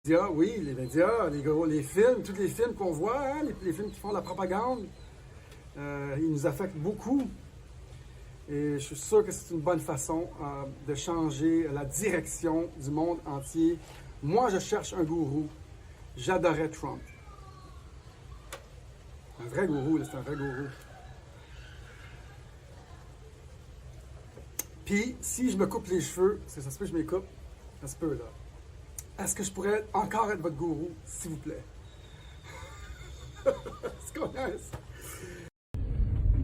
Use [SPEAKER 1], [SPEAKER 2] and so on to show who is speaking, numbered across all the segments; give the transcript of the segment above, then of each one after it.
[SPEAKER 1] Oui, les médias, les films, tous les films qu'on voit, hein, les films qui font la propagande, ils nous affectent beaucoup. Et je suis sûr que c'est une bonne façon de changer la direction du monde entier. Moi, je cherche un gourou. J'adorais Trump. Un vrai gourou, c'est un vrai gourou. Puis, si je me coupe les cheveux, parce que ça se peut que je me les coupe, ça se peut, là. Est-ce que je pourrais encore être votre gourou, s'il vous plaît? Est-ce qu'on a ça?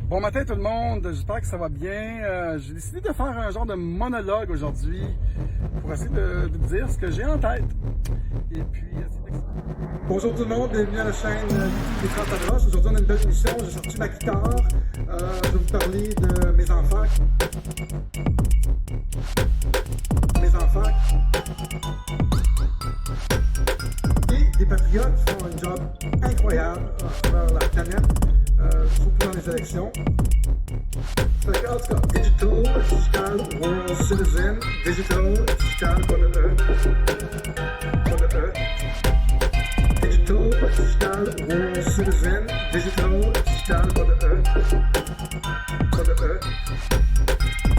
[SPEAKER 1] Bon matin tout le monde, j'espère que ça va bien. J'ai décidé de faire un genre de monologue aujourd'hui pour essayer de dire ce que j'ai en tête. Et puis, bonjour tout le monde, bienvenue à la chaîne des 30 à droche. Aujourd'hui on a une belle émission, j'ai sorti ma guitare. Je vais vous parler de mes enfants. Et des patriotes qui font un job incroyable à travers la planète, surtout dans les élections. Fait que, en tout cas, Digital World Citizen, Digital, pas de E. Digital World Citizen, Digital, pas de E.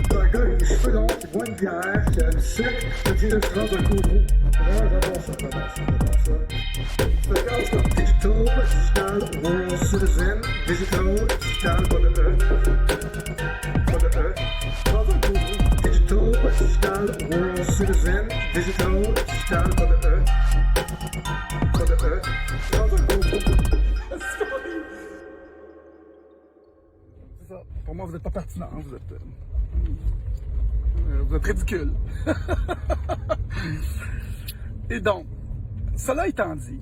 [SPEAKER 1] C'est un gars avec les cheveux longs qui boit une bière, qui a une sucre, qui dit le grand d'un gourou. Vraiment, j'adore ça. Fait que, en tout cas, Digital World Citizen, Digital, pas de E. Dans un gourou. Digital World Citizen, Digital, pas de E. Dans un gourou. C'est ça. Pour moi, vous n'êtes pas pertinent, vous êtes ridicule. Et donc, cela étant dit,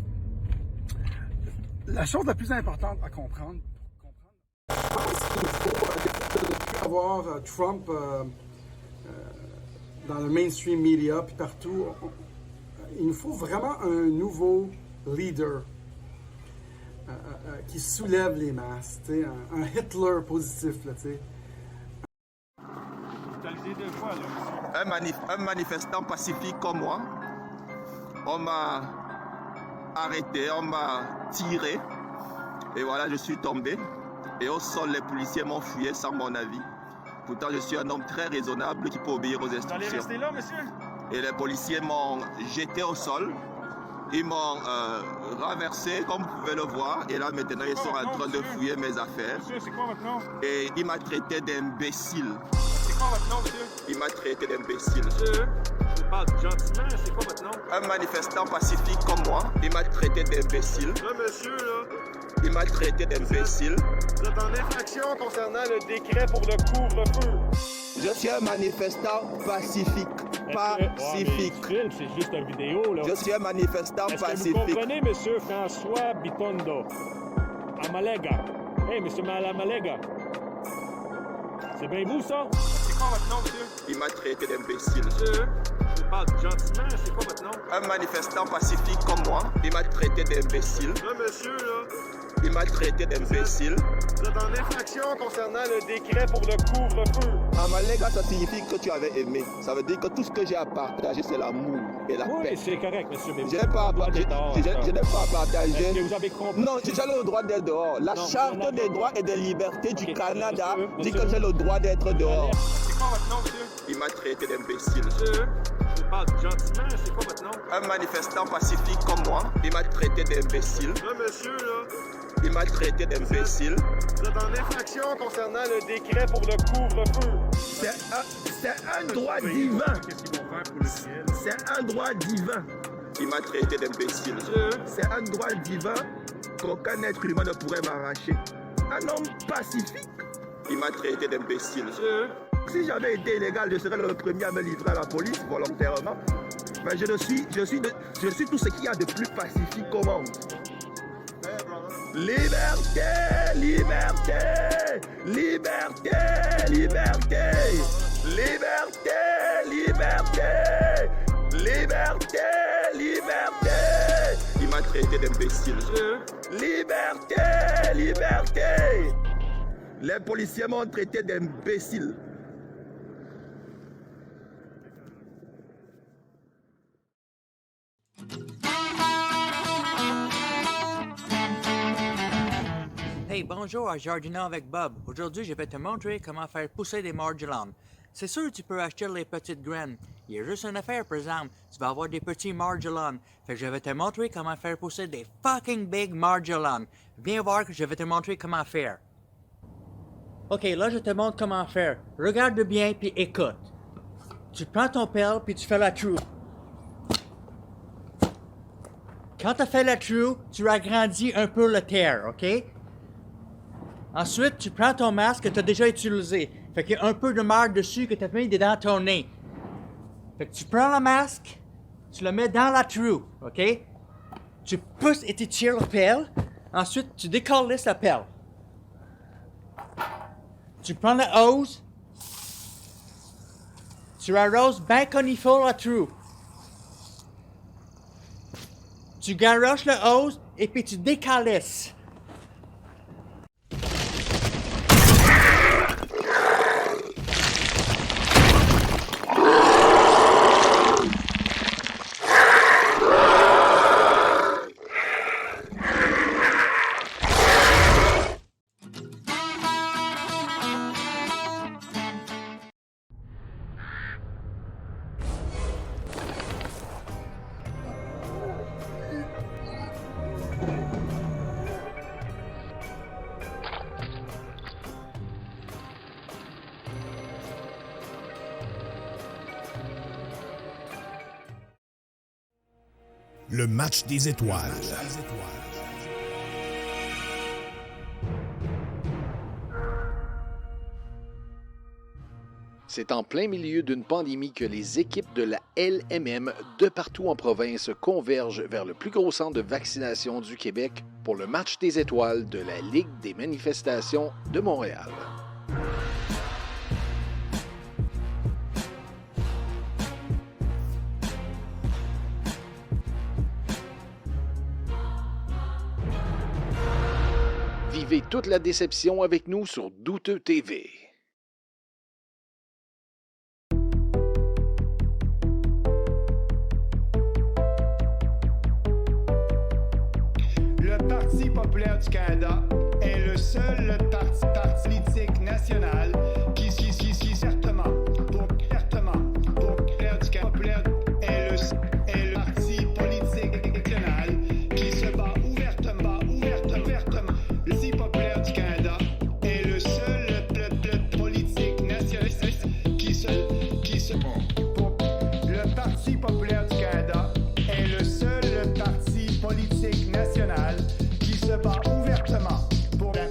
[SPEAKER 1] la chose la plus importante à comprendre, c'est de avoir Trump dans le mainstream media puis partout. Il nous faut vraiment un nouveau leader qui soulève les masses, un Hitler positif, là, tu sais.
[SPEAKER 2] Un manifestant pacifique comme moi, on m'a arrêté, on m'a tiré, et voilà, je suis tombé. Et au sol, les policiers m'ont fouillé sans mon avis. Pourtant, je suis un homme très raisonnable qui peut obéir aux instructions.
[SPEAKER 3] Vous allez rester là, monsieur?
[SPEAKER 2] Et les policiers m'ont jeté au sol. Ils m'ont renversé, comme vous pouvez le voir. Et là, maintenant, ils sont en train de fouiller mes affaires.
[SPEAKER 3] Monsieur, c'est quoi votre nom?
[SPEAKER 2] Et il m'a traité d'imbécile.
[SPEAKER 3] C'est quoi votre nom, monsieur?
[SPEAKER 2] Il m'a traité d'imbécile.
[SPEAKER 3] Monsieur, je vous parle gentiment, c'est quoi votre nom?
[SPEAKER 2] Un manifestant pacifique comme moi, il m'a traité d'imbécile.
[SPEAKER 3] Là, monsieur, là,
[SPEAKER 2] Il m'a traité d'imbécile.
[SPEAKER 3] vous êtes en infraction concernant le décret pour le couvre-feu.
[SPEAKER 2] Je suis un manifestant pacifique. Pacifique.
[SPEAKER 3] Ouais, c'est juste une vidéo, là.
[SPEAKER 2] Je suis un manifestant
[SPEAKER 3] Est-ce que
[SPEAKER 2] pacifique.
[SPEAKER 3] vous comprenez, monsieur François Bitondo? Amalega. Hey, monsieur Amalega. C'est bien vous, ça? C'est quoi votre nom, monsieur?
[SPEAKER 2] Il m'a traité d'imbécile.
[SPEAKER 3] Monsieur, je vous parle gentiment, c'est quoi votre nom?
[SPEAKER 2] Un manifestant pacifique comme moi, il m'a traité d'imbécile.
[SPEAKER 3] Là, monsieur, là,
[SPEAKER 2] Il m'a traité d'imbécile.
[SPEAKER 3] vous êtes en infraction concernant le décret pour le couvre-feu.
[SPEAKER 2] Amalega, ça signifie que tu avais aimé. Ça veut dire que tout ce que j'ai à partager, c'est l'amour et la
[SPEAKER 3] Oui,
[SPEAKER 2] paix.
[SPEAKER 3] c'est correct, monsieur, mais
[SPEAKER 2] Je n'ai pas, je n'ai pas à
[SPEAKER 3] Est-ce
[SPEAKER 2] partager.
[SPEAKER 3] que vous avez compris?
[SPEAKER 2] Non, j'ai le droit d'être dehors. La
[SPEAKER 3] Non,
[SPEAKER 2] charte
[SPEAKER 3] non,
[SPEAKER 2] des
[SPEAKER 3] non.
[SPEAKER 2] droits et des libertés du
[SPEAKER 3] Ok,
[SPEAKER 2] Canada dit
[SPEAKER 3] monsieur.
[SPEAKER 2] que j'ai le droit d'être dehors.
[SPEAKER 3] C'est quoi votre nom, monsieur?
[SPEAKER 2] Il m'a traité d'imbécile.
[SPEAKER 3] Monsieur, je vous parle gentiment, c'est quoi votre nom?
[SPEAKER 2] Un manifestant pacifique comme moi, il m'a traité d'imbécile.
[SPEAKER 3] Là, monsieur, là,
[SPEAKER 2] Il m'a traité d'imbécile.
[SPEAKER 3] vous êtes en infraction concernant le décret pour le couvre-feu.
[SPEAKER 2] C'est un droit divin.
[SPEAKER 3] Qu'est-ce qu'ils vont faire pour le ciel?
[SPEAKER 2] C'est un droit divin. Il m'a traité d'imbécile.
[SPEAKER 3] Monsieur,
[SPEAKER 2] C'est un droit divin qu'aucun être humain ne pourrait m'arracher. Un homme pacifique. Il m'a traité d'imbécile.
[SPEAKER 3] monsieur,
[SPEAKER 2] Si j'avais été illégal, je serais le premier à me livrer à la police volontairement. Mais je suis tout ce qu'il y a de plus pacifique au monde. Liberté, liberté, liberté, liberté, liberté, liberté, liberté, liberté. Il m'a traité d'imbécile.
[SPEAKER 3] monsieur,
[SPEAKER 2] Liberté, liberté. Les policiers m'ont traité d'imbécile.
[SPEAKER 4] Hey, bonjour à Jardinant avec Bob. Aujourd'hui, je vais te montrer comment faire pousser des marjolanes. C'est sûr que tu peux acheter les petites graines. Il y a juste une affaire, par exemple. Tu vas avoir des petits marjolanes. Fait que je vais te montrer comment faire pousser des fucking big marjolanes. Viens voir que je vais te montrer comment faire. Ok, là, je te montre comment faire. Regarde bien puis écoute. Tu prends ton pelle puis tu fais la trou. Quand tu as fait la trou, tu agrandis un peu la terre, ok? Ensuite, tu prends ton masque que tu as déjà utilisé. Fait qu'il y a un peu de marde dessus que tu as mis dans ton nez. Fait que tu prends le masque, tu le mets dans la trou, ok? Tu pousses et tu tires la pelle. Ensuite, tu décolles la pelle. Tu prends la hose. Tu arroses bien comme il faut la trou. Tu garoches la hose et puis tu décalisses.
[SPEAKER 5] Le match des étoiles.
[SPEAKER 6] C'est en plein milieu d'une pandémie que les équipes de la LMM de partout en province convergent vers le plus gros centre de vaccination du Québec pour le match des étoiles de la Ligue des manifestations de Montréal. Vivez toute la déception avec nous sur Douteux TV.
[SPEAKER 7] Le Parti populaire du Canada est le seul parti politique national qui certainement populaire est le parti politique national qui se bat ouvertement. Le Parti populaire du Canada est le seul politique nationaliste qui se Le Parti populaire du Canada est le seul parti politique national qui se bat ouvertement pour la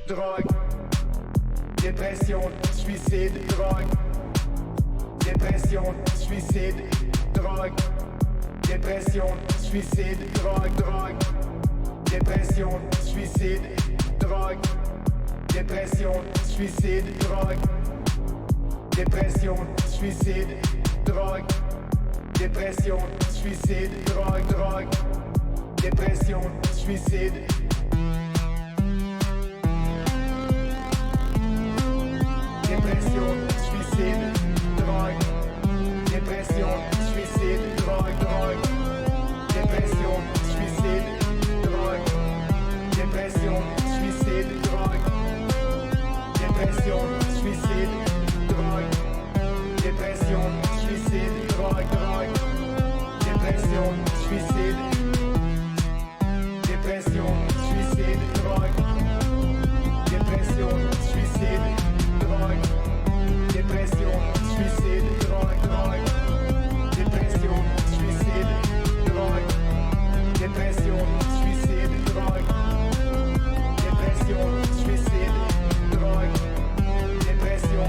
[SPEAKER 7] drogue, dépression, suicide, drogue, dépression, suicide, drogue, dépression, suicide, drogue, dépression, suicide, drogue, dépression, suicide, drogue, dépression, suicide, drogue, dépression, suicide, drogue, dépression, suicide. Dépression, suicide, drogue, dépression, suicide, drogue, dépression, suicide, drogue, dépression, suicide, drogue, dépression, suicide, drogue, dépression, suicide, drogue, dépression, suicide, dépression, suicide, drogue, dépression, suicide, drogue, dépression, suicide, drogue, dépression, suicide, drogue, dépression, suicide, drogue, dépression, suicide, drogue, dépression,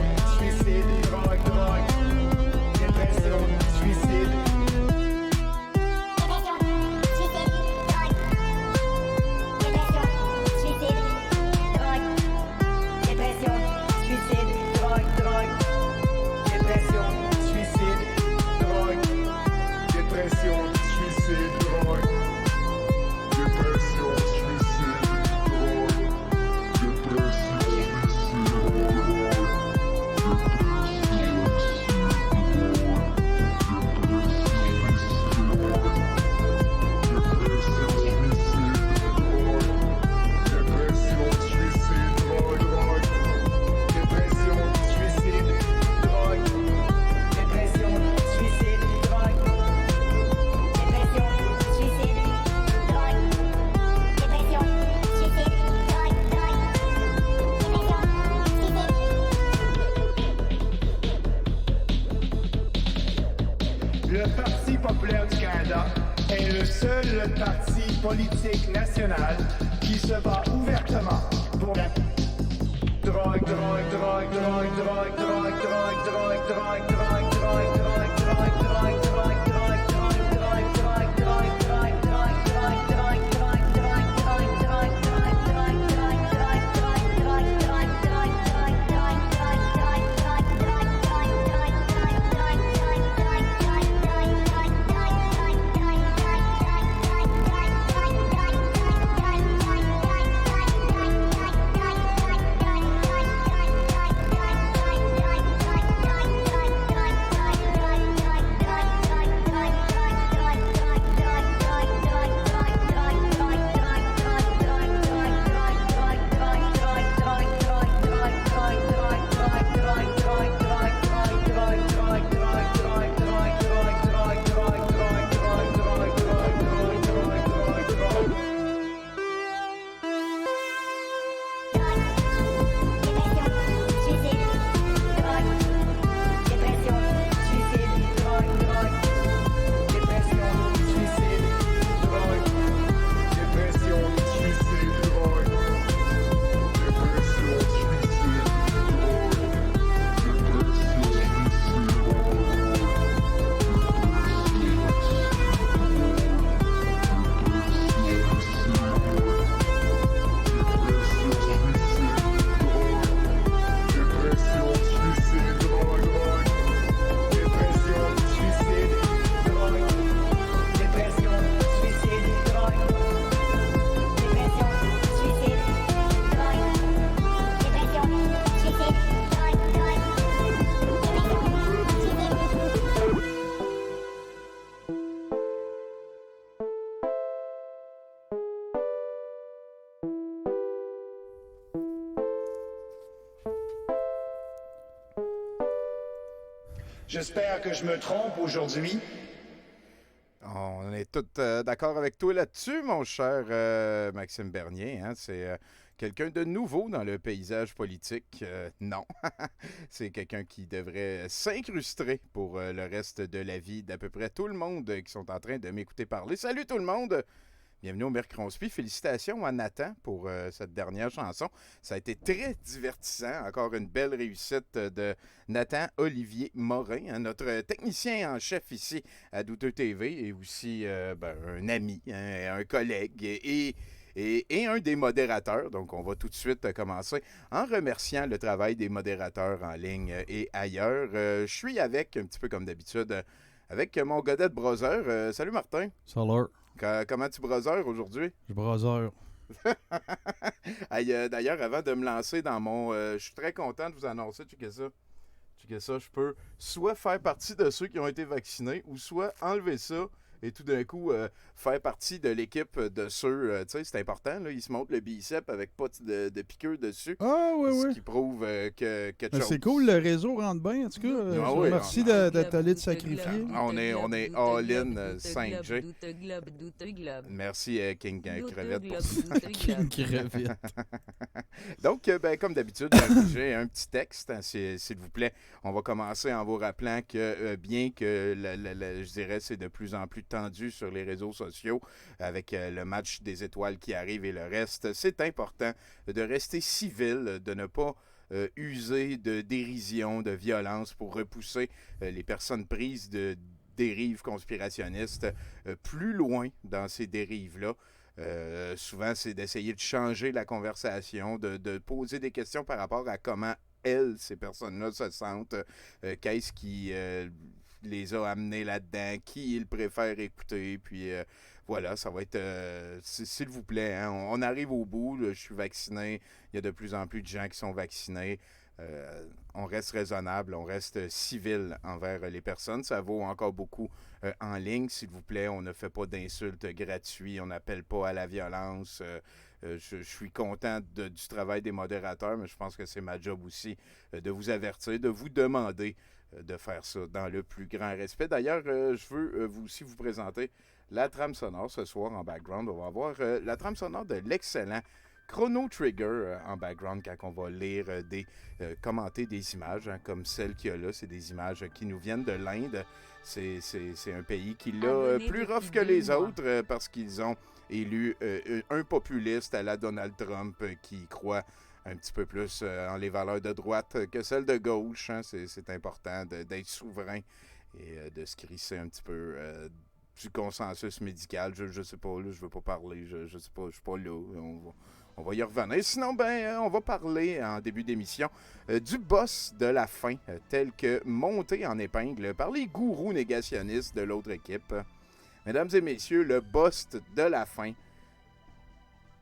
[SPEAKER 7] le Parti populaire du Canada est le seul parti politique national qui se bat ouvertement pour la drogue, drogue, drogue, drogue, drogue, drogue, drogue, drogue, drogue, drogue, drogue, drogue, drogue, drogue, J'espère que je me trompe aujourd'hui.
[SPEAKER 8] On est tous d'accord avec toi là-dessus, mon cher Maxime Bernier. Hein? C'est quelqu'un de nouveau dans le paysage politique. Non, c'est quelqu'un qui devrait s'incruster pour le reste de la vie d'à peu près tout le monde qui sont en train de m'écouter parler. Salut tout le monde! Bienvenue au Mercronspi. Félicitations à Nathan pour cette dernière chanson. Ça a été très divertissant. Encore une belle réussite de Nathan Olivier Morin, hein, notre technicien en chef ici à Douteux TV et aussi un ami, hein, un collègue et un des modérateurs. Donc, on va tout de suite commencer en remerciant le travail des modérateurs en ligne et ailleurs. Je suis avec, un petit peu comme d'habitude, avec mon Godette Brother. Salut Martin.
[SPEAKER 9] Salut.
[SPEAKER 8] Comment tu brother aujourd'hui?
[SPEAKER 9] Je brother.
[SPEAKER 8] D'ailleurs, avant de me lancer dans mon... je suis très content de vous annoncer, checkez ça, je peux soit faire partie de ceux qui ont été vaccinés ou soit enlever ça et tout d'un coup faire partie de l'équipe de ceux... tu sais, c'est important, là, ils se montrent le bicep avec pas de piqûre dessus.
[SPEAKER 9] Ah, oui, oui.
[SPEAKER 8] Ce qui prouve que quelque chose...
[SPEAKER 9] C'est cool, le réseau rentre bien, en tout cas. Merci d'être allé te sacrifier.
[SPEAKER 8] On est all-in 5G. Merci, King Crevette, pour ça.
[SPEAKER 9] King Crevette.
[SPEAKER 8] Donc, comme d'habitude, j'ai un petit texte, hein, s'il vous plaît. On va commencer en vous rappelant que bien que, je dirais, c'est de plus en plus tendu sur les réseaux sociaux avec le match des étoiles qui arrive et le reste, c'est important de rester civil, de ne pas user de dérision, de violence pour repousser les personnes prises de dérives conspirationnistes plus loin dans ces dérives-là. Souvent, c'est d'essayer de changer la conversation, de poser des questions par rapport à comment ces personnes-là se sentent, qu'est-ce qui les a amenés là-dedans, qui ils préfèrent écouter, puis voilà, ça va être, s'il vous plaît, hein, on arrive au bout, là, je suis vacciné, il y a de plus en plus de gens qui sont vaccinés, on reste raisonnable, on reste civil envers les personnes, ça vaut encore beaucoup en ligne, s'il vous plaît, on ne fait pas d'insultes gratuites, on n'appelle pas à la violence, je suis content du travail des modérateurs, mais je pense que c'est ma job aussi de vous avertir, de vous demander de faire ça dans le plus grand respect. D'ailleurs, je veux aussi vous présenter la trame sonore ce soir en background. On va avoir la trame sonore de l'excellent Chrono Trigger en background quand on va lire commenter des images, hein, comme celle qu'il y a là. C'est des images qui nous viennent de l'Inde. C'est un pays qui l'a plus rough que les autres parce qu'ils ont élu un populiste à la Donald Trump qui croit un petit peu plus en les valeurs de droite que celles de gauche. Hein. C'est important d'être souverain et de se crisser un petit peu du consensus médical. Je sais pas, là, je veux pas parler, je sais pas, je suis pas là. On va y revenir. Sinon, on va parler en début d'émission du boss de la fin, tel que monté en épingle par les gourous négationnistes de l'autre équipe. Mesdames et messieurs, le boss de la fin,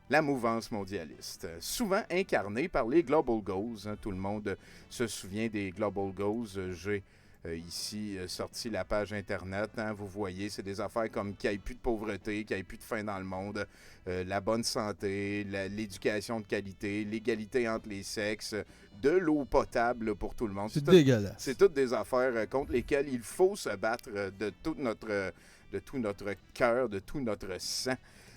[SPEAKER 8] la mouvance mondialiste, souvent incarnée par les Global Goals. Hein, tout le monde se souvient des Global Goals. J'ai ici sorti la page Internet. Hein, vous voyez, c'est des affaires comme qu'il n'y ait plus de pauvreté, qu'il n'y ait plus de faim dans le monde, la bonne santé, l'éducation de qualité, l'égalité entre les sexes, de l'eau potable pour tout le monde.
[SPEAKER 9] C'est dégueulasse.
[SPEAKER 8] C'est toutes des affaires contre lesquelles il faut se battre de tout notre cœur, de tout notre sang.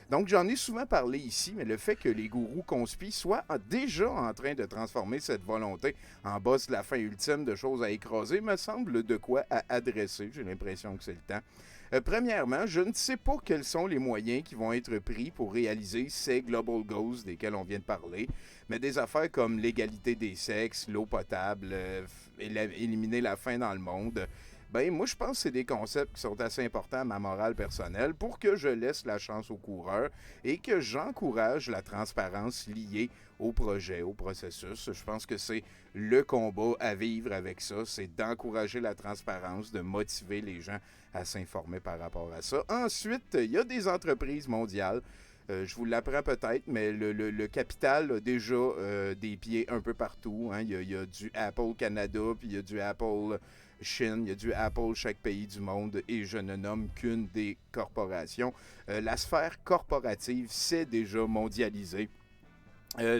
[SPEAKER 8] Donc, j'en ai souvent parlé ici, mais le fait que les gourous conspirent soient déjà en train de transformer cette volonté en boss de la fin ultime de choses à écraser me semble de quoi à adresser. J'ai l'impression que c'est le temps. Premièrement, je ne sais pas quels sont les moyens qui vont être pris pour réaliser ces Global Goals desquels on vient de parler, mais des affaires comme l'égalité des sexes, l'eau potable, éliminer la faim dans le monde... moi, je pense que c'est des concepts qui sont assez importants à ma morale personnelle pour que je laisse la chance aux coureurs et que j'encourage la transparence liée au projet, au processus. Je pense que c'est le combat à vivre avec ça, c'est d'encourager la transparence, de motiver les gens à s'informer par rapport à ça. Ensuite, il y a des entreprises mondiales. Je vous l'apprends peut-être, mais le capital a déjà des pieds un peu partout. Hein. Il y a du Apple Canada, puis il y a du Apple Chine, il y a du Apple chaque pays du monde, et je ne nomme qu'une des corporations. La sphère corporative s'est déjà mondialisée.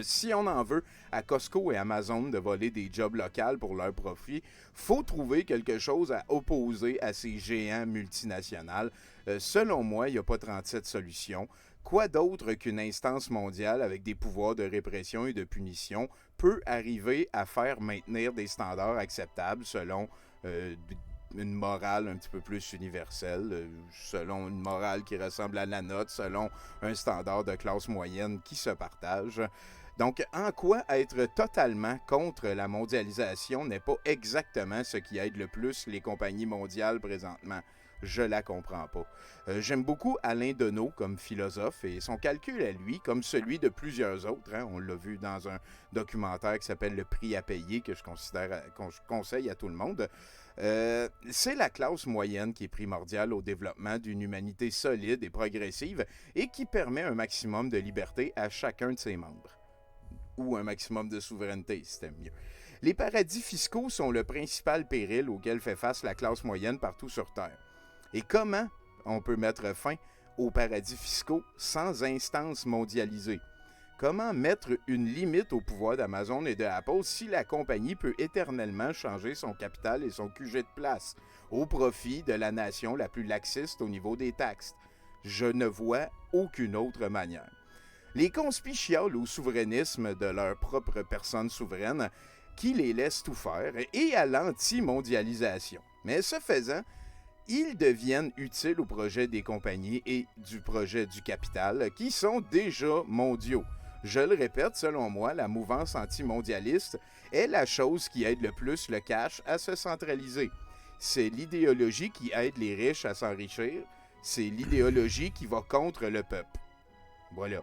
[SPEAKER 8] Si on en veut à Costco et Amazon de voler des jobs locaux pour leur profit, faut trouver quelque chose à opposer à ces géants multinationaux. Selon moi, il n'y a pas 37 solutions. Quoi d'autre qu'une instance mondiale avec des pouvoirs de répression et de punition peut arriver à faire maintenir des standards acceptables selon une morale un petit peu plus universelle, selon une morale qui ressemble à la nôtre, selon un standard de classe moyenne qui se partage. Donc, en quoi être totalement contre la mondialisation n'est pas exactement ce qui aide le plus les compagnies mondiales présentement? Je la comprends pas. J'aime beaucoup Alain Deneau comme philosophe et son calcul à lui, comme celui de plusieurs autres. Hein, on l'a vu dans un documentaire qui s'appelle Le prix à payer, que je conseille à tout le monde. C'est la classe moyenne qui est primordiale au développement d'une humanité solide et progressive et qui permet un maximum de liberté à chacun de ses membres. Ou un maximum de souveraineté, si c'était mieux. Les paradis fiscaux sont le principal péril auquel fait face la classe moyenne partout sur Terre. Et comment on peut mettre fin aux paradis fiscaux sans instance mondialisée? Comment mettre une limite au pouvoir d'Amazon et de Apple si la compagnie peut éternellement changer son capital et son QG de place au profit de la nation la plus laxiste au niveau des taxes? Je ne vois aucune autre manière. Les conspis chialent au souverainisme de leur propre personne souveraine qui les laisse tout faire et à l'anti-mondialisation. Mais ce faisant, ils deviennent utiles au projet des compagnies et du projet du capital, qui sont déjà mondiaux. Je le répète, selon moi, la mouvance anti-mondialiste est la chose qui aide le plus le cash à se centraliser. C'est l'idéologie qui aide les riches à s'enrichir. C'est l'idéologie qui va contre le peuple. Voilà.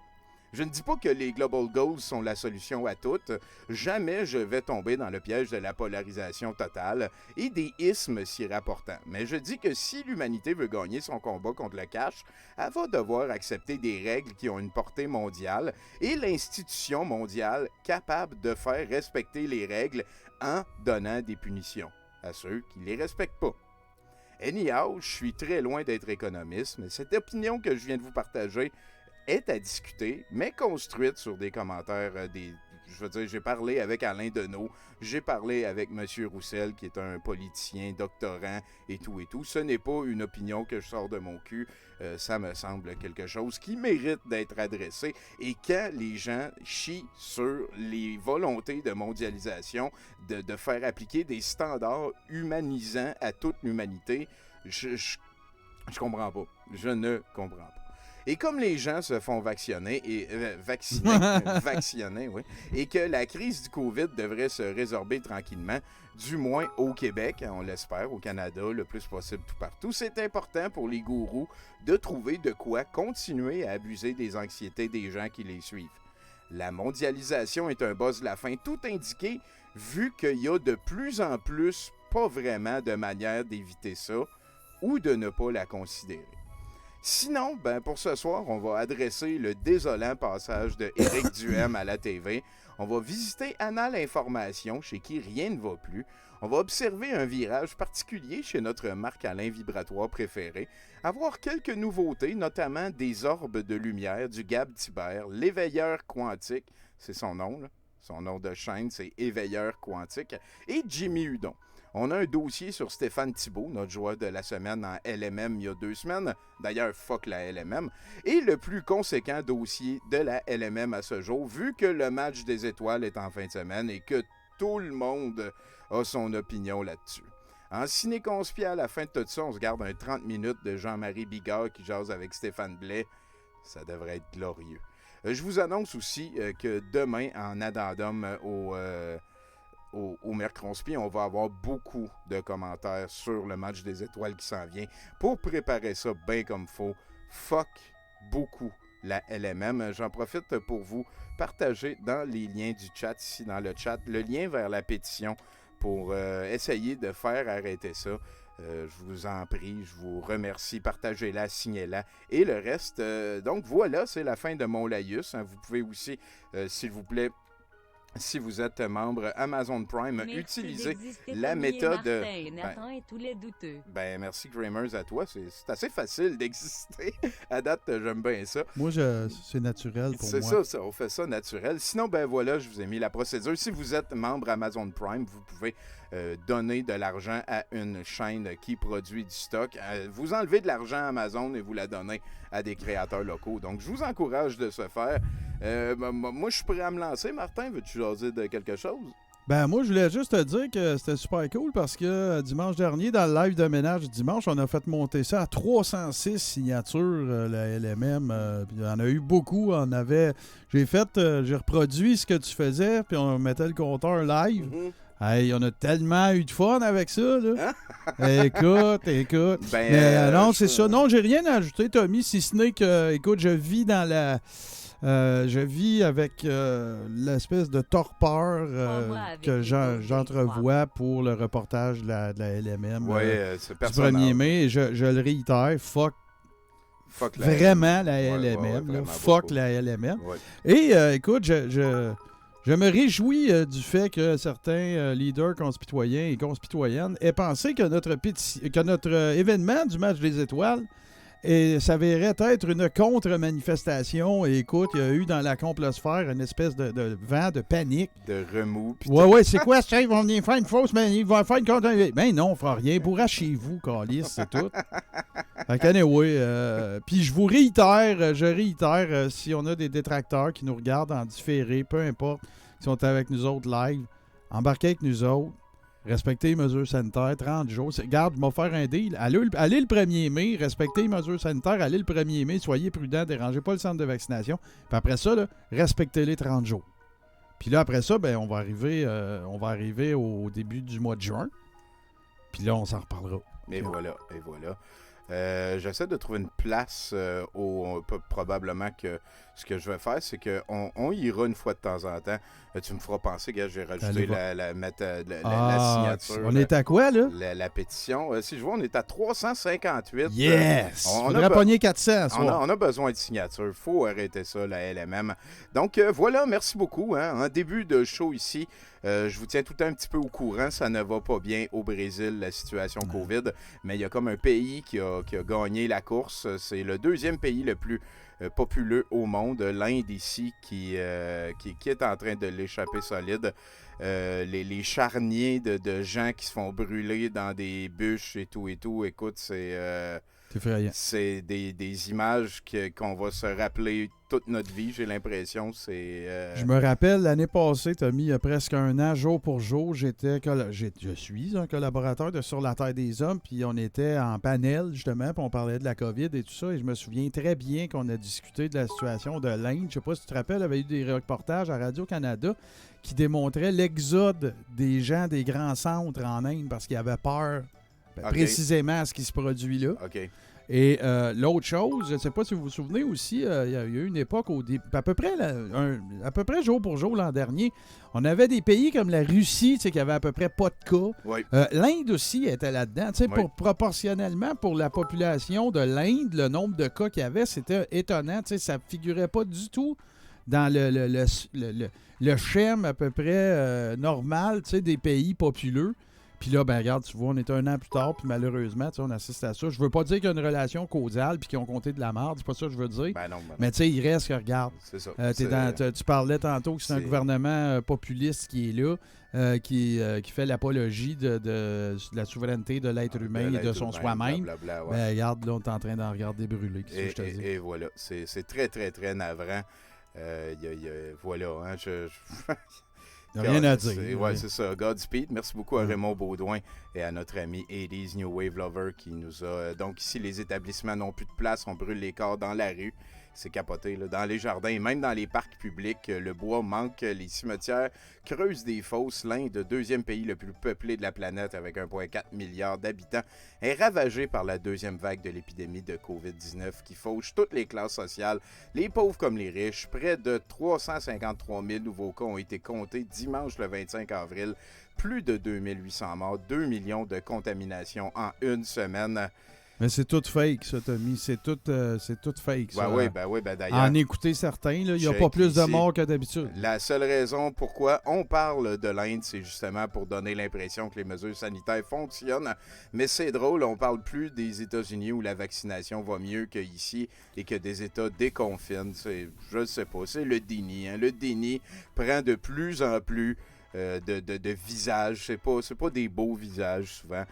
[SPEAKER 8] Je ne dis pas que les Global Goals sont la solution à toutes. Jamais je vais tomber dans le piège de la polarisation totale et des ismes s'y rapportant. Mais je dis que si l'humanité veut gagner son combat contre le cash, elle va devoir accepter des règles qui ont une portée mondiale et l'institution mondiale capable de faire respecter les règles en donnant des punitions à ceux qui ne les respectent pas. Anyhow, je suis très loin d'être économiste, mais cette opinion que je viens de vous partager est à discuter, mais construite sur des commentaires je veux dire, j'ai parlé avec Alain Deneau, j'ai parlé avec M. Roussel, qui est un politicien, doctorant et tout et tout. Ce n'est pas une opinion que je sors de mon cul. Ça me semble quelque chose qui mérite d'être adressé. Et quand les gens chient sur les volontés de mondialisation, de faire appliquer des standards humanisants à toute l'humanité, je comprends pas. Je ne comprends pas. Et comme les gens se font vacciner, oui, et que la crise du COVID devrait se résorber tranquillement, du moins au Québec, on l'espère, au Canada, le plus possible tout partout, c'est important pour les gourous de trouver de quoi continuer à abuser des anxiétés des gens qui les suivent. La mondialisation est un buzz de la fin tout indiqué, vu qu'il y a de plus en plus pas vraiment de manière d'éviter ça ou de ne pas la considérer. Sinon, pour ce soir, on va adresser le désolant passage de Éric Duhem à la TV. On va visiter Anal Information, chez qui rien ne va plus. On va observer un virage particulier chez notre Marc-Alain vibratoire préféré. Avoir quelques nouveautés, notamment des orbes de lumière du Gab Tiber, l'éveilleur quantique. C'est son nom, là. Son nom de chaîne, c'est Éveilleur quantique. Et Jimmy Hudon. On a un dossier sur Stéphane Thibault, notre joueur de la semaine en LMM il y a 2 semaines. D'ailleurs, fuck la LMM. Et le plus conséquent dossier de la LMM à ce jour, vu que le match des étoiles est en fin de semaine et que tout le monde a son opinion là-dessus. En ciné-conspi, à la fin de tout ça, on se garde un 30 minutes de Jean-Marie Bigard qui jase avec Stéphane Blais. Ça devrait être glorieux. Je vous annonce aussi que demain, en addendum au Mercronspi, on va avoir beaucoup de commentaires sur le match des étoiles qui s'en vient pour préparer ça bien comme faut. Fuck beaucoup la LMM. J'en profite pour vous partager dans les liens du chat, ici dans le chat, le lien vers la pétition pour essayer de faire arrêter ça. Je vous en prie, je vous remercie. Partagez-la, signez-la et le reste. Donc voilà, c'est la fin de mon laïus. Vous pouvez aussi, s'il vous plaît, si vous êtes membre Amazon Prime, utilisez la méthode... merci Gramers à toi. C'est assez facile d'exister. À date, j'aime bien ça.
[SPEAKER 9] Moi, c'est naturel pour moi.
[SPEAKER 8] C'est ça, on fait ça naturel. Sinon, voilà, je vous ai mis la procédure. Si vous êtes membre Amazon Prime, vous pouvez donner de l'argent à une chaîne qui produit du stock. Vous enlevez de l'argent à Amazon et vous la donnez à des créateurs locaux. Donc, je vous encourage de ce faire. Moi, je suis prêt à me lancer. Martin, veux-tu jaser de quelque chose?
[SPEAKER 9] Moi, je voulais juste te dire que c'était super cool parce que dimanche dernier, dans le live de ménage dimanche, on a fait monter ça à 306 signatures, la LMM. Il y en a eu beaucoup. J'ai reproduit ce que tu faisais, puis on mettait le compteur live. Mm-hmm. Hey, on a tellement eu de fun avec ça, là. Écoute. Non, c'est ça. Non, j'ai rien à ajouter, Tommy, si ce n'est que, écoute, je vis avec l'espèce de torpeur que j'entrevois pour le reportage de la LMM du 1er mai. Et je le réitère, fuck vraiment la LMM. Fuck la LMM. Ouais. Et écoute, je me réjouis du fait que certains leaders conspitoyens et conspitoyennes aient pensé que notre événement du match des étoiles s'avérait être une contre-manifestation. Et écoute, il y a eu dans la complosphère une espèce de vent de panique.
[SPEAKER 8] De remous.
[SPEAKER 9] Ouais, c'est quoi ça? Ils vont venir faire une fausse manif, ils vont faire une contre... Ben non, on fera rien. Pourra chez vous, calice, c'est tout. Fait qu'anyway, puis je réitère, si on a des détracteurs qui nous regardent en différé, peu importe, qui sont avec nous autres live, embarquez avec nous autres. Respectez les mesures sanitaires, 30 jours. Regarde, je vais faire un deal. Allez le 1er mai, respectez les mesures sanitaires, allez le 1er mai, soyez prudents, dérangez pas le centre de vaccination. Puis après ça, là, respectez les 30 jours. Puis là, après ça, on va arriver au début du mois de juin. Puis là, on s'en reparlera.
[SPEAKER 8] Et voilà. J'essaie de trouver une place probablement que ce que je vais faire, c'est qu'on ira une fois de temps en temps. Tu me feras penser que j'ai rajouté la signature.
[SPEAKER 9] On est à quoi, là?
[SPEAKER 8] La pétition. Si je vois, on est à 358.
[SPEAKER 9] Yes! On devrait pogner 400.
[SPEAKER 8] On a besoin de signatures. Il faut arrêter ça, la LMM. Donc, voilà, merci beaucoup. En début de show ici, Je vous tiens tout le temps un petit peu au courant. Ça ne va pas bien au Brésil, la situation COVID. Mais il y a comme un pays qui a gagné la course. C'est le deuxième pays le plus populeux au monde. L'Inde ici qui est en train de l'échapper solide. Les charniers de gens qui se font brûler dans des bûches et tout. Écoute, c'est des images qu'on va se rappeler toute notre vie, j'ai l'impression.
[SPEAKER 9] Je me rappelle, l'année passée, Tommy, il y a presque un an, jour pour jour, je suis un collaborateur de Sur la Terre des Hommes, puis on était en panel, justement, puis on parlait de la COVID et tout ça, et je me souviens très bien qu'on a discuté de la situation de l'Inde. Je ne sais pas si tu te rappelles, il y avait eu des reportages à Radio-Canada qui démontraient l'exode des gens des grands centres en Inde parce qu'ils avaient peur précisément à ce qui se produit là.
[SPEAKER 8] OK.
[SPEAKER 9] Et l'autre chose, je ne sais pas si vous vous souvenez aussi, il y a eu une époque, à peu près jour pour jour l'an dernier, on avait des pays comme la Russie, qui avait à peu près pas de cas.
[SPEAKER 8] Oui.
[SPEAKER 9] L'Inde aussi était là-dedans. Oui. Proportionnellement, pour la population de l'Inde, le nombre de cas qu'il y avait, c'était étonnant. Ça ne figurait pas du tout dans le schème à peu près normal des pays populeux. Puis là, ben regarde, tu vois, on est un an plus tard, puis malheureusement, on assiste à ça. Je veux pas dire qu'il y a une relation causale puis qu'ils ont compté de la merde, c'est pas ça que je veux dire.
[SPEAKER 8] Ben non,
[SPEAKER 9] mais tu sais, il reste que, regarde,
[SPEAKER 8] c'est ça.
[SPEAKER 9] Tu parlais tantôt que c'est un gouvernement populiste qui est là, qui fait l'apologie de la souveraineté de l'être humain et de son soi-même.
[SPEAKER 8] Ouais.
[SPEAKER 9] Ben regarde, là, on est en train d'en regarder brûler.
[SPEAKER 8] Et voilà, c'est très, très, très navrant. Voilà, hein,
[SPEAKER 9] Il n'y a rien à dire.
[SPEAKER 8] Oui, c'est ça. Godspeed. Merci beaucoup à Raymond Baudouin et à notre ami 80s New Wave Lover qui nous a... Donc ici, les établissements n'ont plus de place. On brûle les corps dans la rue. C'est capoté, là. Dans les jardins et même dans les parcs publics, le bois manque, les cimetières creusent des fosses. L'Inde, deuxième pays le plus peuplé de la planète avec 1,4 milliard d'habitants, est ravagé par la deuxième vague de l'épidémie de COVID-19 qui fauche toutes les classes sociales, les pauvres comme les riches. Près de 353 000 nouveaux cas ont été comptés dimanche le 25 avril. Plus de 2800 morts, 2 millions de contaminations en une semaine.
[SPEAKER 9] Mais c'est tout fake, ça, Tommy. C'est tout fake, ça.
[SPEAKER 8] Oui, d'ailleurs.
[SPEAKER 9] En écouter certains, il n'y a pas plus de morts que d'habitude.
[SPEAKER 8] La seule raison pourquoi on parle de l'Inde, c'est justement pour donner l'impression que les mesures sanitaires fonctionnent. Mais c'est drôle, on parle plus des États-Unis où la vaccination va mieux qu'ici et que des États déconfinent. Je ne sais pas, c'est le déni. Hein. Le déni prend de plus en plus de visages. C'est pas des beaux visages, souvent.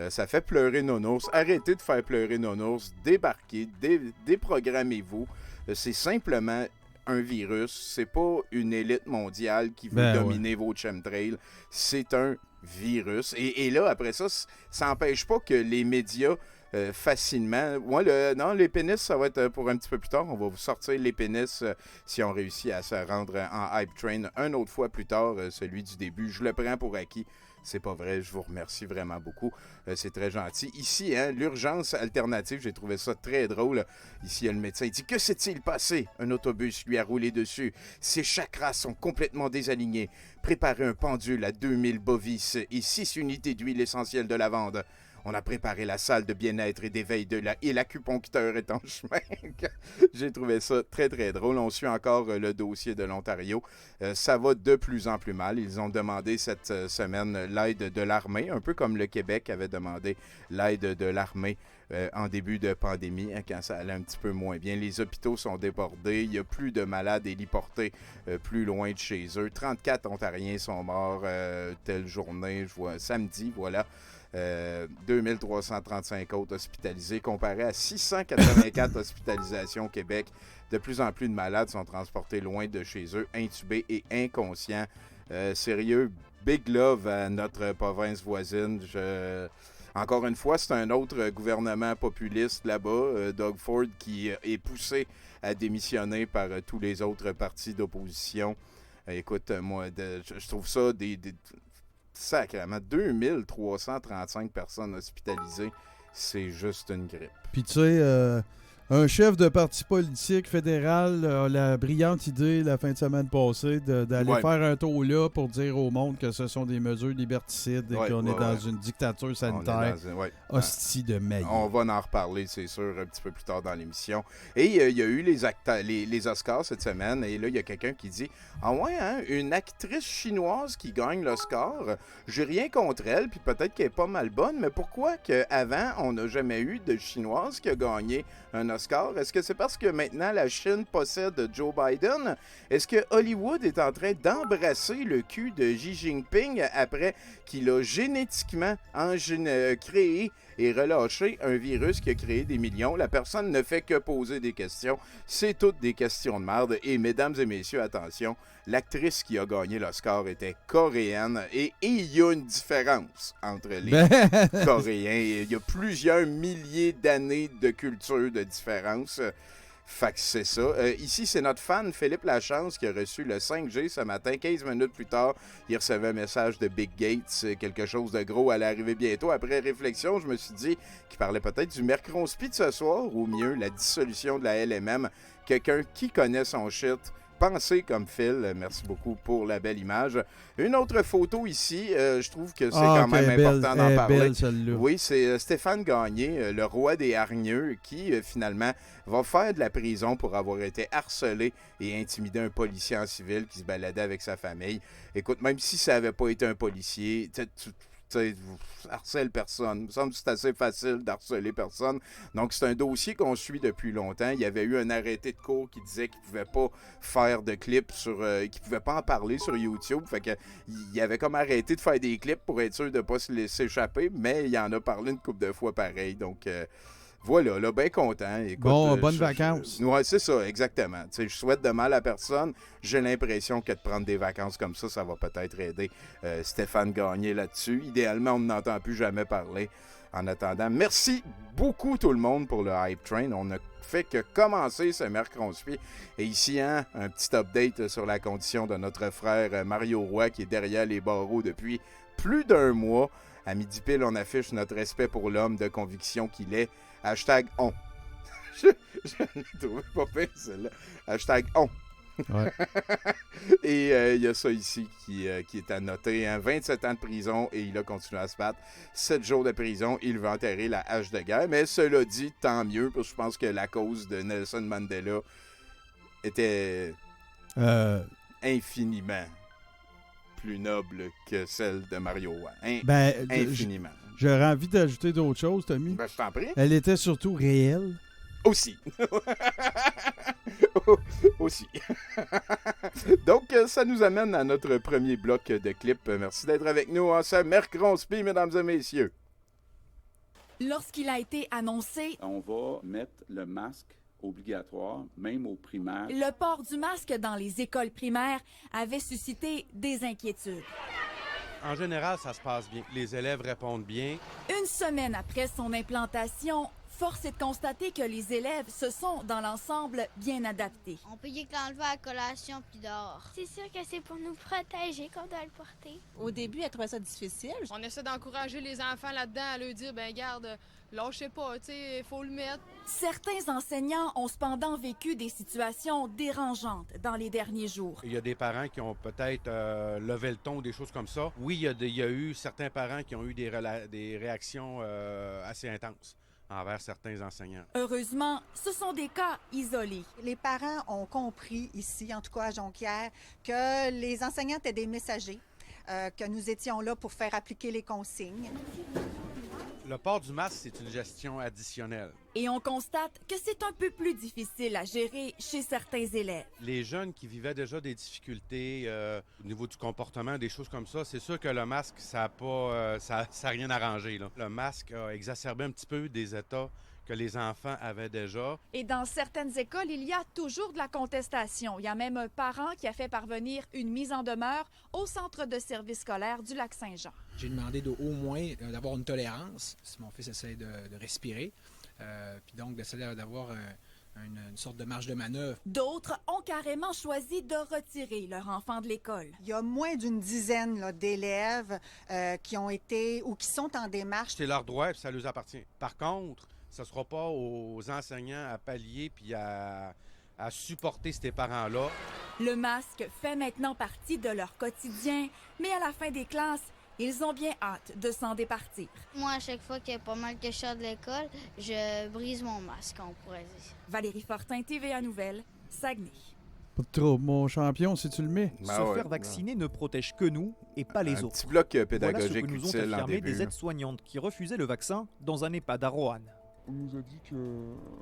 [SPEAKER 8] Ça fait pleurer Nounours. Arrêtez de faire pleurer Nounours. Débarquez. Déprogrammez-vous. C'est simplement un virus. C'est pas une élite mondiale qui veut dominer vos chemtrails. C'est un virus. Et là, après ça, ça n'empêche pas que les médias facilement... Moi, les pénis, ça va être pour un petit peu plus tard. On va vous sortir les pénis si on réussit à se rendre en hype train une autre fois plus tard, celui du début. Je le prends pour acquis. C'est pas vrai, je vous remercie vraiment beaucoup. C'est très gentil. Ici, l'urgence alternative, j'ai trouvé ça très drôle. Ici, il y a le médecin, il dit « Que s'est-il passé? » Un autobus lui a roulé dessus. Ses chakras sont complètement désalignés. Préparez un pendule à 2000 bovis et 6 unités d'huile essentielle de lavande. On a préparé la salle de bien-être et d'éveil et l'acupuncteur est en chemin. J'ai trouvé ça très, très drôle. On suit encore le dossier de l'Ontario. Ça va de plus en plus mal. Ils ont demandé cette semaine l'aide de l'armée, un peu comme le Québec avait demandé l'aide de l'armée en début de pandémie, quand ça allait un petit peu moins bien. Les hôpitaux sont débordés. Il n'y a plus de malades héliportés plus loin de chez eux. 34 Ontariens sont morts telle journée. Je vois samedi, voilà. 2335 autres hospitalisés, comparé à 684 hospitalisations au Québec. De plus en plus de malades sont transportés loin de chez eux, intubés et inconscients. Sérieux, big love à notre province voisine. Encore une fois, c'est un autre gouvernement populiste là-bas, Doug Ford, qui est poussé à démissionner par tous les autres partis d'opposition. Écoute, moi, je trouve ça sacrément, 2335 personnes hospitalisées, c'est juste une grippe.
[SPEAKER 9] Puis tu sais, Un chef de parti politique fédéral a la brillante idée la fin de semaine passée d'aller faire un tour là pour dire au monde que ce sont des mesures liberticides et qu'on est dans une dictature sanitaire. Hostie de maille.
[SPEAKER 8] On va en reparler, c'est sûr, un petit peu plus tard dans l'émission. Et il y a eu les Oscars cette semaine, et là, il y a quelqu'un qui dit « Ah ouais, hein, une actrice chinoise qui gagne l'Oscar, j'ai rien contre elle, puis peut-être qu'elle est pas mal bonne, mais pourquoi qu'avant, on n'a jamais eu de Chinoise qui a gagné un Oscar? Est-ce que c'est parce que maintenant la Chine possède Joe Biden? Est-ce que Hollywood est en train d'embrasser le cul de Xi Jinping après qu'il a génétiquement créé et relâché un virus qui a créé des millions? La personne ne fait que poser des questions. C'est toutes des questions de merde. Et mesdames et messieurs, attention, l'actrice qui a gagné l'Oscar était coréenne et il y a une différence entre les Coréens. Il y a plusieurs milliers d'années de culture de différence. Fait que c'est ça. Ici, c'est notre fan Philippe Lachance qui a reçu le 5G ce matin. 15 minutes plus tard, il recevait un message de Bill Gates. Quelque chose de gros allait arriver bientôt. Après réflexion, je me suis dit qu'il parlait peut-être du Mercronspi de ce soir, ou mieux, la dissolution de la LMM. Quelqu'un qui connaît son shit. Pensez comme Phil. Merci beaucoup pour la belle image. Une autre photo ici, je trouve que c'est quand même important d'en parler. Oui, c'est Stéphane Gagné, le roi des hargneux, qui finalement va faire de la prison pour avoir été harcelé et intimidé un policier en civil qui se baladait avec sa famille. Écoute, même si ça n'avait pas été un policier, tu harcèles personne. Il me semble que c'est assez facile d'harceler personne. Donc, c'est un dossier qu'on suit depuis longtemps. Il y avait eu un arrêté de cour qui disait qu'il ne pouvait pas faire de clips qu'il ne pouvait pas en parler sur YouTube. Fait que, il avait comme arrêté de faire des clips pour être sûr de ne pas se laisser échapper, mais il en a parlé une couple de fois pareil. Donc, voilà, là, bien content. Écoute,
[SPEAKER 9] bonnes vacances.
[SPEAKER 8] Oui, c'est ça, exactement. Je souhaite de mal à personne. J'ai l'impression que de prendre des vacances comme ça va peut-être aider Stéphane Gagné là-dessus. Idéalement, on n'entend plus jamais parler. En attendant, merci beaucoup tout le monde pour le Hype Train. On ne fait que commencer ce mercredi. Et ici, un petit update sur la condition de notre frère Mario Roy qui est derrière les barreaux depuis plus d'un mois. À midi pile, on affiche notre respect pour l'homme de conviction qu'il est. #on. Je l'ai trouvé pas pire, celle-là. #on.
[SPEAKER 9] Ouais.
[SPEAKER 8] Et il y a ça ici qui est à noter. 27 ans de prison et il a continué à se battre. 7 jours de prison, il veut enterrer la hache de guerre. Mais cela dit, tant mieux, parce que je pense que la cause de Nelson Mandela était infiniment plus noble que celle de Mario Roy. Infiniment.
[SPEAKER 9] J'aurais envie d'ajouter d'autres choses, Tommy.
[SPEAKER 8] Ben, je t'en prie.
[SPEAKER 9] Elle était surtout réelle.
[SPEAKER 8] Aussi. Aussi. Donc, ça nous amène à notre premier bloc de clips. Merci d'être avec nous en ce mercredi, mesdames et messieurs.
[SPEAKER 10] Lorsqu'il a été annoncé,
[SPEAKER 11] on va mettre le masque obligatoire, même aux primaires.
[SPEAKER 10] Le port du masque dans les écoles primaires avait suscité des inquiétudes.
[SPEAKER 12] En général, ça se passe bien. Les élèves répondent bien.
[SPEAKER 10] Une semaine après son implantation, force est de constater que les élèves se sont, dans l'ensemble, bien adaptés.
[SPEAKER 13] On peut y l'enlever à la collation puis dehors. C'est sûr que c'est pour nous protéger qu'on doit le porter.
[SPEAKER 14] Au début, elle trouvait ça difficile.
[SPEAKER 15] On essaie d'encourager les enfants là-dedans à leur dire, ben garde, lâchez pas, tu sais, il faut le mettre.
[SPEAKER 10] Certains enseignants ont cependant vécu des situations dérangeantes dans les derniers jours.
[SPEAKER 12] Il y a des parents qui ont peut-être levé le ton ou des choses comme ça. Oui, il y a eu certains parents qui ont eu des réactions assez intenses envers certains enseignants.
[SPEAKER 10] Heureusement, ce sont des cas isolés.
[SPEAKER 14] Les parents ont compris ici, en tout cas à Jonquière, que les enseignants étaient des messagers, que nous étions là pour faire appliquer les consignes.
[SPEAKER 12] Le port du masque, c'est une gestion additionnelle.
[SPEAKER 10] Et on constate que c'est un peu plus difficile à gérer chez certains élèves.
[SPEAKER 12] Les jeunes qui vivaient déjà des difficultés au niveau du comportement, des choses comme ça, c'est sûr que le masque, ça n'a rien arrangé, là. Le masque a exacerbé un petit peu des états que les enfants avaient déjà.
[SPEAKER 16] Et dans certaines écoles, il y a toujours de la contestation. Il y a même un parent qui a fait parvenir une mise en demeure au centre de service scolaire du Lac-Saint-Jean.
[SPEAKER 17] J'ai demandé au moins d'avoir une tolérance, si mon fils essaie de respirer, puis donc d'essayer d'avoir une sorte de marge de manœuvre.
[SPEAKER 10] D'autres ont carrément choisi de retirer leur enfant de l'école.
[SPEAKER 14] Il y a moins d'une dizaine là, d'élèves qui ont été ou qui sont en démarche.
[SPEAKER 12] C'est leur droit et ça leur appartient. Par contre, Ce ne sera pas aux enseignants à pallier puis à supporter ces parents-là.
[SPEAKER 10] Le masque fait maintenant partie de leur quotidien, mais à la fin des classes, ils ont bien hâte de s'en départir.
[SPEAKER 13] Moi, à chaque fois qu'il y a pas mal que je sors de l'école, je brise mon masque, on pourrait dire.
[SPEAKER 10] Valérie Fortin, TVA Nouvelles, Saguenay.
[SPEAKER 9] Pas de trouble, mon champion, si tu le mets.
[SPEAKER 18] Se faire vacciner ne protège que nous et pas les autres.
[SPEAKER 8] Petit bloc pédagogique
[SPEAKER 18] voilà ce que nous ont
[SPEAKER 8] utile en
[SPEAKER 18] affirmé
[SPEAKER 8] début.
[SPEAKER 18] des aides-soignantes qui refusaient le vaccin dans un EHPAD à Roanne.
[SPEAKER 19] On nous a dit que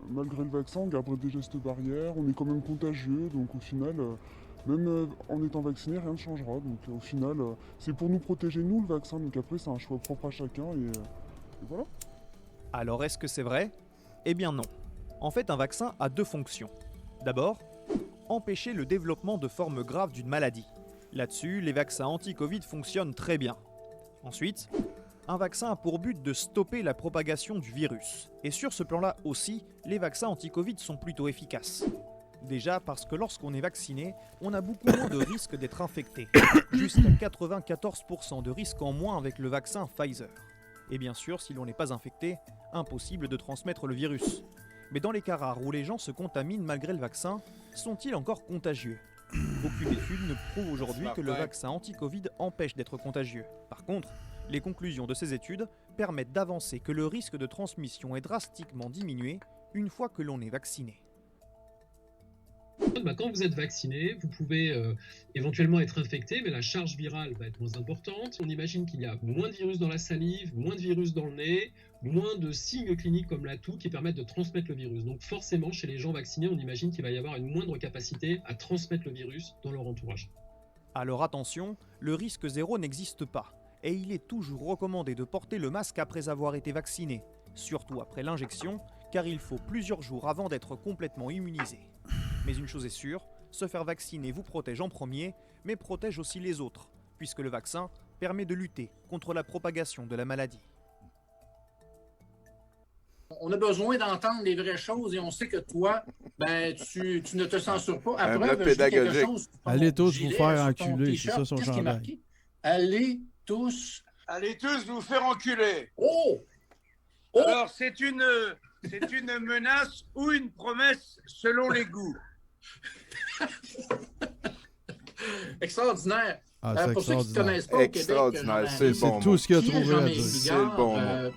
[SPEAKER 19] malgré le vaccin, on garderait des gestes barrières, on est quand même contagieux, donc au final, même en étant vacciné, rien ne changera. Donc au final, c'est pour nous protéger, nous, le vaccin, donc après, c'est un choix propre à chacun, et voilà.
[SPEAKER 18] Alors est-ce que c'est vrai? Eh bien non. En fait, un vaccin a deux fonctions. D'abord, empêcher le développement de formes graves d'une maladie. Là-dessus, les vaccins anti-Covid fonctionnent très bien. Ensuite, un vaccin a pour but de stopper la propagation du virus. Et sur ce plan-là aussi, les vaccins anti-Covid sont plutôt efficaces. Déjà parce que lorsqu'on est vacciné, on a beaucoup moins de risques d'être infecté. Jusqu'à 94% de risques en moins avec le vaccin Pfizer. Et bien sûr, si l'on n'est pas infecté, impossible de transmettre le virus. Mais dans les cas rares où les gens se contaminent malgré le vaccin, sont-ils encore contagieux? Aucune étude ne prouve aujourd'hui que le vaccin anti-Covid empêche d'être contagieux. Par contre, les conclusions de ces études permettent d'avancer que le risque de transmission est drastiquement diminué une fois que l'on est vacciné.
[SPEAKER 20] Quand vous êtes vacciné, vous pouvez éventuellement être infecté, mais la charge virale va être moins importante. On imagine qu'il y a moins de virus dans la salive, moins de virus dans le nez, moins de signes cliniques comme la toux qui permettent de transmettre le virus. Donc forcément, chez les gens vaccinés, on imagine qu'il va y avoir une moindre capacité à transmettre le virus dans leur entourage.
[SPEAKER 18] Alors attention, le risque zéro n'existe pas. Et il est toujours recommandé de porter le masque après avoir été vacciné, surtout après l'injection, car il faut plusieurs jours avant d'être complètement immunisé. Mais une chose est sûre, se faire vacciner vous protège en premier, mais protège aussi les autres, puisque le vaccin permet de lutter contre la propagation de la maladie.
[SPEAKER 21] On a besoin d'entendre les vraies choses et on sait que toi, tu ne te censures pas. À preuve, je dis quelque chose.
[SPEAKER 9] Allez tous vous faire enculer, c'est ça son chandail.
[SPEAKER 21] Allez tous
[SPEAKER 22] vous faire enculer.
[SPEAKER 21] Oh!
[SPEAKER 22] Alors, c'est une menace ou une promesse selon les goûts.
[SPEAKER 21] Extraordinaire.
[SPEAKER 9] Pour
[SPEAKER 21] ceux qui ne connaissent pas au Québec,
[SPEAKER 8] c'est le bon
[SPEAKER 9] tout ce qu'il a trouvé à dire.
[SPEAKER 21] C'est le bon mot.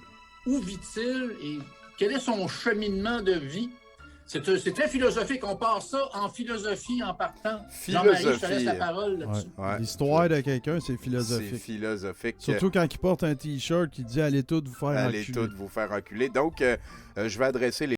[SPEAKER 21] Où vit-il et quel est son cheminement de vie? C'est très philosophique. On part ça en philosophie en partant. Jean-Marie, je te laisse la parole là-dessus.
[SPEAKER 9] Ouais. L'histoire de quelqu'un, c'est philosophique.
[SPEAKER 8] C'est philosophique.
[SPEAKER 9] Surtout quand il porte un T-shirt qui dit « Allez tous vous faire enculer ».
[SPEAKER 8] Allez tous vous faire enculer. Donc, je vais adresser les